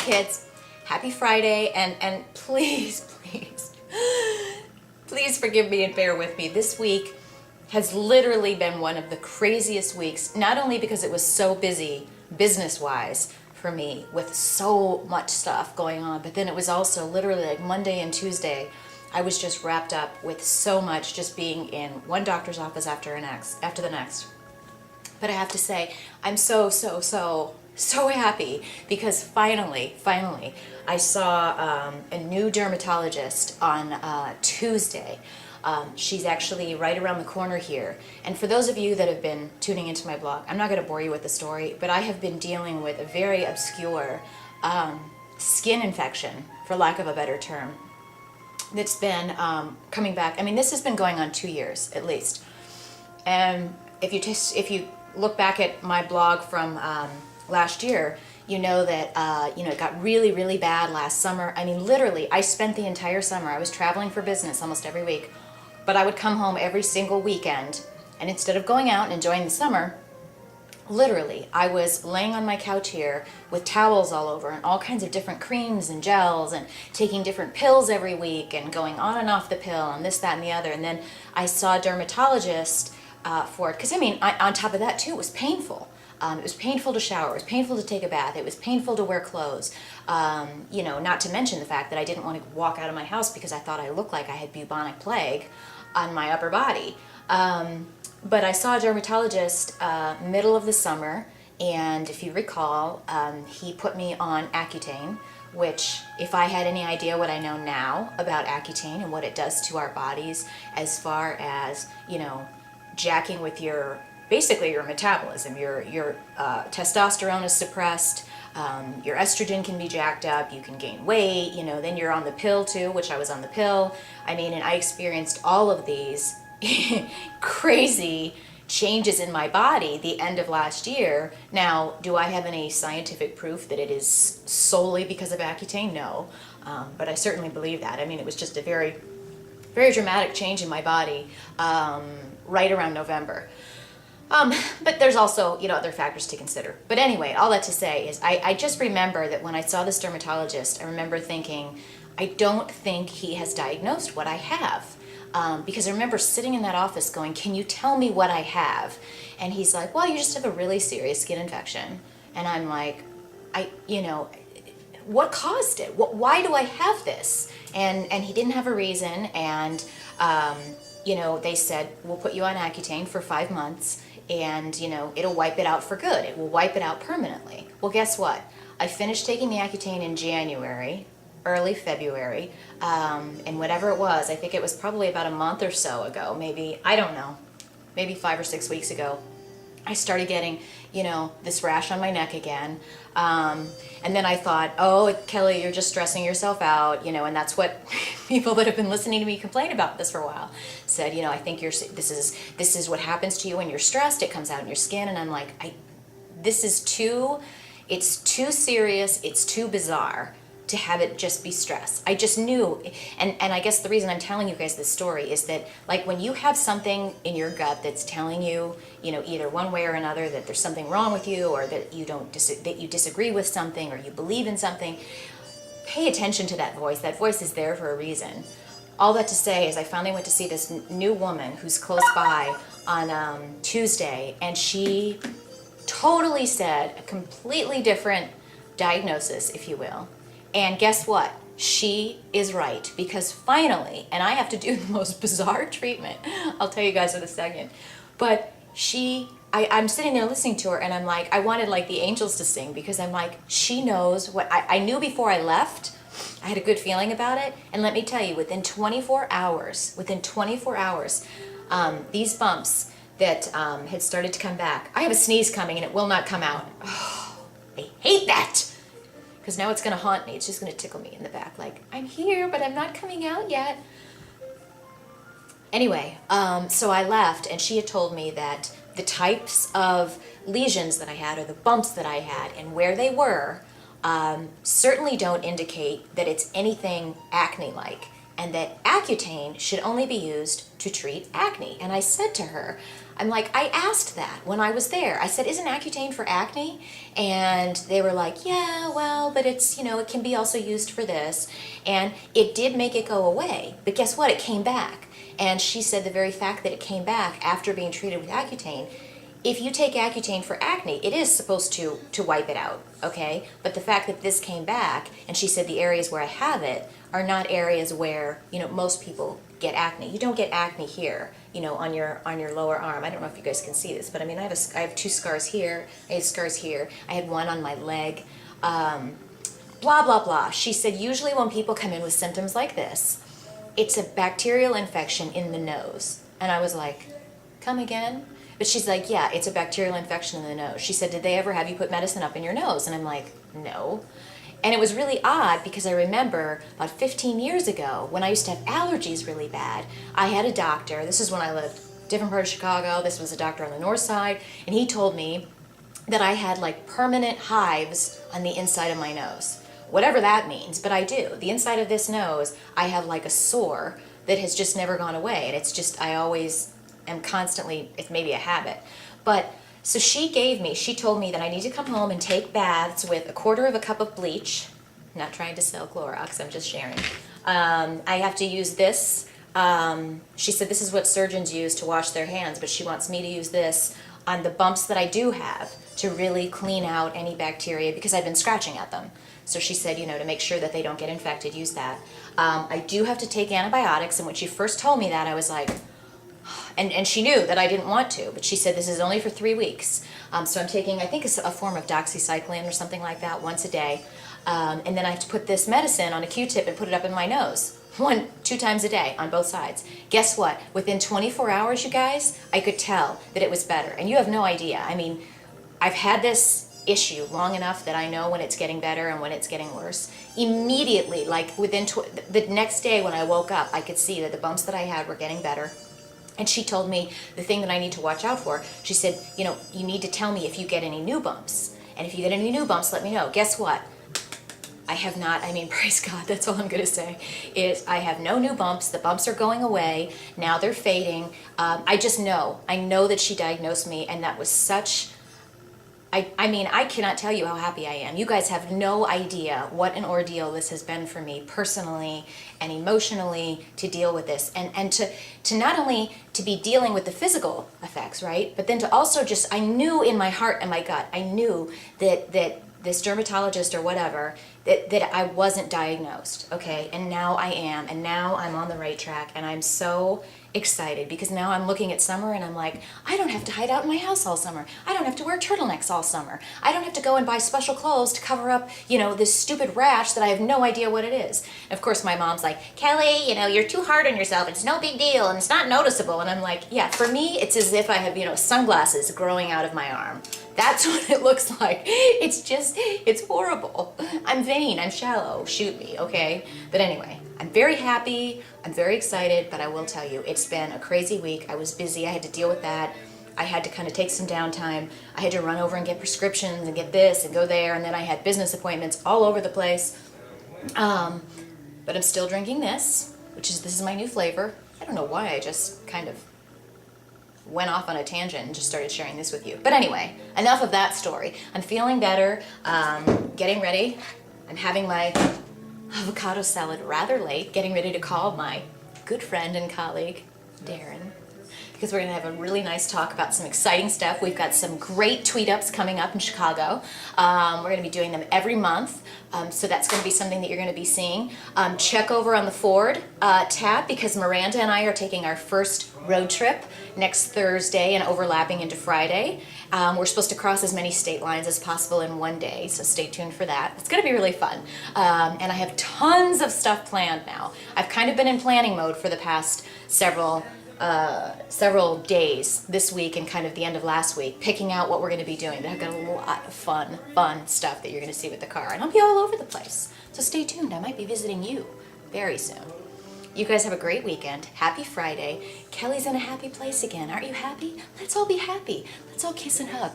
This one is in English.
kids, happy Friday, and please, please forgive me and bear with me. This week has literally been one of the craziest weeks, not only because it was so busy business-wise for me with so much stuff going on, but then it was also literally like Monday and Tuesday, I was just wrapped up with so much, just being in one doctor's office after the next. But I have to say, I'm so happy because finally, I saw a new dermatologist on Tuesday. She's actually right around the corner here. And for those of you that have been tuning into my blog, I'm not going to bore you with the story, but I have been dealing with a very obscure skin infection, for lack of a better term, that's been coming back. I mean, this has been going on 2 years at least. And if you look back at my blog from last year, you know that it got really bad last summer. I mean, literally, I spent the entire summer. I was traveling for business almost every week, but I would come home every single weekend, and instead of going out and enjoying the summer, literally, I was laying on my couch here with towels all over and all kinds of different creams and gels and taking different pills every week and going on and off the pill and this, that, and the other. And then I saw a dermatologist for it, because I mean, on top of that too, it was painful. It was painful to shower, it was painful to take a bath, it was painful to wear clothes, not to mention the fact that I didn't want to walk out of my house because I thought I looked like I had bubonic plague on my upper body. But I saw a dermatologist middle of the summer, and if you recall, he put me on Accutane, which, if I had any idea what I know now about Accutane and what it does to our bodies as far as, jacking with basically your metabolism, your testosterone is suppressed, your estrogen can be jacked up, you can gain weight, then you're on the pill too, which I was on the pill. I mean, and I experienced all of these crazy changes in my body the end of last year. Now, do I have any scientific proof that it is solely because of Accutane? No, but I certainly believe that. I mean, it was just a very dramatic change in my body right around November. But there's also, other factors to consider. But anyway, all that to say is I just remember that when I saw this dermatologist, I remember thinking, I don't think he has diagnosed what I have. Because I remember sitting in that office going, can you tell me what I have? And he's like, well, you just have a really serious skin infection. And I'm like, what caused it? Why do I have this? And he didn't have a reason. And, they said, we'll put you on Accutane for 5 months. And, it'll wipe it out for good. It will wipe it out permanently. Well, guess what? I finished taking the Accutane in January, early February, and whatever it was, I think it was probably about a month or so ago, maybe, I don't know, maybe 5 or 6 weeks ago, I started getting, this rash on my neck again. And then I thought, oh, Kelly, you're just stressing yourself out, and that's what people that have been listening to me complain about this for a while said, I think this is what happens to you when you're stressed. It comes out in your skin. And I'm like, it's too serious. It's too bizarre to have it just be stress. I just knew, and I guess the reason I'm telling you guys this story is that, like, when you have something in your gut that's telling you, either one way or another that there's something wrong with you, or that that you disagree with something, or you believe in something, pay attention to that voice. That voice is there for a reason. All that to say is I finally went to see this new woman who's close by on Tuesday, and she totally said a completely different diagnosis, if you will. And guess what? She is right, because finally, and I have to do the most bizarre treatment, I'll tell you guys in a second, but I'm sitting there listening to her, and I'm like, I wanted like the angels to sing, because I'm like, she knows what I knew before I left. I had a good feeling about it, and let me tell you, within 24 hours, these bumps that had started to come back, I have a sneeze coming and it will not come out. Oh, I hate that! Because now it's going to haunt me. It's just going to tickle me in the back. Like, I'm here, but I'm not coming out yet. Anyway, so I left, and she had told me that the types of lesions that I had, or the bumps that I had, and where they were, certainly don't indicate that it's anything acne-like, and that Accutane should only be used to treat acne. And I said to her, I'm like, I asked that when I was there. I said, isn't Accutane for acne? And they were like, yeah, well, but it's, it can be also used for this. And it did make it go away. But guess what? It came back. And she said the very fact that it came back after being treated with Accutane, if you take Accutane for acne, it is supposed to wipe it out, okay? But the fact that this came back, and she said the areas where I have it are not areas where, most people get acne. You don't get acne here, on your lower arm. I don't know if you guys can see this, but I mean, I have 2 scars here. I have scars here. I had one on my leg. Blah, blah, blah. She said usually when people come in with symptoms like this, it's a bacterial infection in the nose. And I was like, come again? But she's like, yeah, it's a bacterial infection in the nose. She said, did they ever have you put medicine up in your nose? And I'm like, no. And it was really odd because I remember about 15 years ago when I used to have allergies really bad, I had a doctor, this is when I lived different part of Chicago, this was a doctor on the north side, and he told me that I had like permanent hives on the inside of my nose. Whatever that means, but I do. The inside of this nose, I have like a sore that has just never gone away. And it's just, I always am constantly, it's maybe a habit. But so she told me that I need to come home and take baths with 1/4 cup of bleach. I'm not trying to sell Clorox, I'm just sharing. I have to use this. She said this is what surgeons use to wash their hands, but she wants me to use this on the bumps that I do have to really clean out any bacteria because I've been scratching at them. So she said, to make sure that they don't get infected, use that. I do have to take antibiotics, and when she first told me that, I was like, and she knew that I didn't want to, but she said this is only for 3 weeks. So I'm taking, I think it's a form of doxycycline or something like that, once a day. And then I have to put this medicine on a Q-tip and put it up in my nose. 2 times a day on both sides. Guess what? Within 24 hours, you guys, I could tell that it was better. And you have no idea. I mean, I've had this issue long enough that I know when it's getting better and when it's getting worse. Immediately, like within the next day when I woke up, I could see that the bumps that I had were getting better. And she told me the thing that I need to watch out for. She said, you need to tell me if you get any new bumps. And if you get any new bumps, let me know. Guess what? I have not, praise God, that's all I'm going to say, is I have no new bumps. The bumps are going away. Now they're fading. I just know. I know that she diagnosed me, and that was such... I cannot tell you how happy I am. You guys have no idea what an ordeal this has been for me personally and emotionally to deal with this. And to not only to be dealing with the physical effects, right? But then to also just, I knew in my heart and my gut, I knew that this dermatologist or whatever, that I wasn't diagnosed, okay? And now I am, and now I'm on the right track, and I'm so excited because now I'm looking at summer and I'm like, I don't have to hide out in my house all summer. I don't have to wear turtlenecks all summer. I don't have to go and buy special clothes to cover up, this stupid rash that I have no idea what it is. And of course my mom's like, Kelly, you're too hard on yourself. It's no big deal and it's not noticeable. And I'm like, yeah, for me, it's as if I have, sunglasses growing out of my arm. That's what it looks like. It's horrible. I'm vain, I'm shallow, shoot me, okay? But anyway, I'm very happy, I'm very excited, but I will tell you, it's been a crazy week. I was busy, I had to deal with that. I had to kind of take some downtime. I had to run over and get prescriptions and get this and go there, and then I had business appointments all over the place. But I'm still drinking this is my new flavor. I don't know why I just kind of went off on a tangent and just started sharing this with you. But anyway, enough of that story. I'm feeling better, getting ready. I'm having my avocado salad rather late, getting ready to call my good friend and colleague, Darren, because we're going to have a really nice talk about some exciting stuff. We've got some great tweet-ups coming up in Chicago. We're going to be doing them every month, so that's going to be something that you're going to be seeing. Check over on the Ford tab because Miranda and I are taking our first road trip next Thursday and overlapping into Friday. We're supposed to cross as many state lines as possible in one day, so stay tuned for that. It's going to be really fun. And I have tons of stuff planned now. I've kind of been in planning mode for the past several days this week and kind of the end of last week, picking out what we're going to be doing. But I've got a lot of fun stuff that you're going to see with the car. And I'll be all over the place. So stay tuned. I might be visiting you very soon. You guys have a great weekend. Happy Friday. Kelly's in a happy place again. Aren't you happy? Let's all be happy. Let's all kiss and hug.